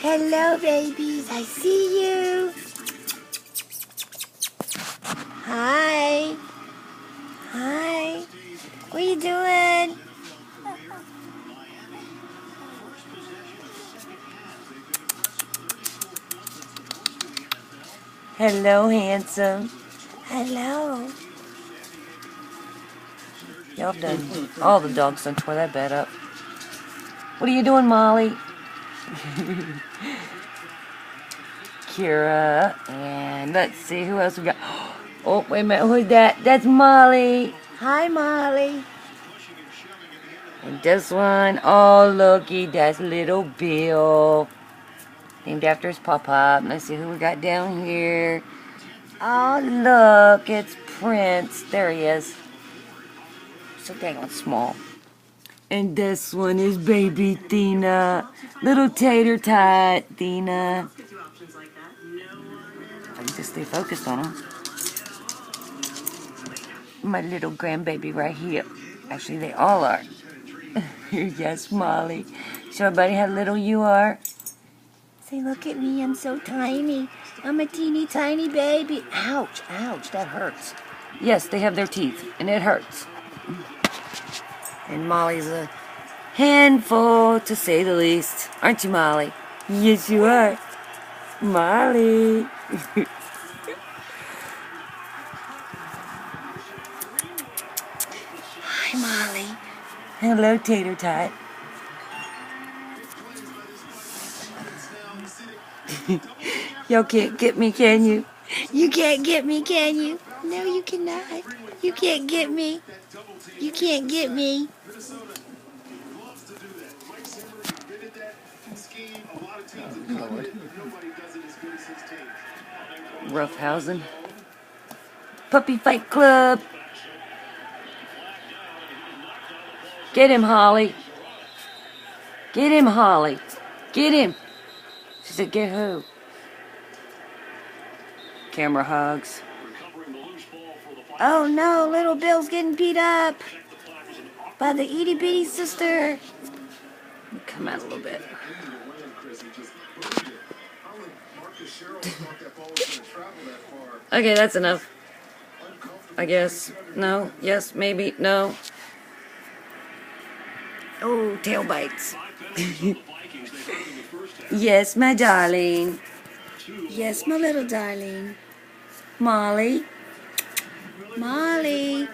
Hello, babies. I see you. Hi. Hi. What are you doing? Hello, handsome. Hello. Y'all done. All the dogs done tore that bed up. What are you doing, Molly? Kira. And let's see who else we got. Oh, wait a minute. Who's that? That's Molly. Hi, Molly. And this one, oh, looky, that's little Bill. Named after his papa. Let's see who we got down here. Oh, look, it's Prince. There he is. So dang on small. And this one is baby Thina. Little tater tot, Thina. If I can just stay focused on him. My little grandbaby right here. Actually, they all are. Yes, Molly. Show everybody how little you are. Say, look at me, I'm so tiny. I'm a teeny tiny baby. Ouch, ouch, that hurts. Yes, they have their teeth, and it hurts. And Molly's a handful, to say the least. Aren't you, Molly? Yes, you are. Molly. Hi, Molly. Hello, Tater Tot. Y'all can't get me, can you? You can't get me, can you? No, you cannot. You can't get me. You can't get me. Oh, Lord. Roughhousing. Puppy Fight Club. Get him, Holly. Get him, Holly. Get him. She said, get who? Camera hugs. Oh no, little Bill's getting beat up by the itty bitty sister. Come out a little bit. Okay, that's enough. I guess. No. Yes. Maybe. No. Oh, tail bites. Yes, my darling. Yes, my little darling. Molly. Molly.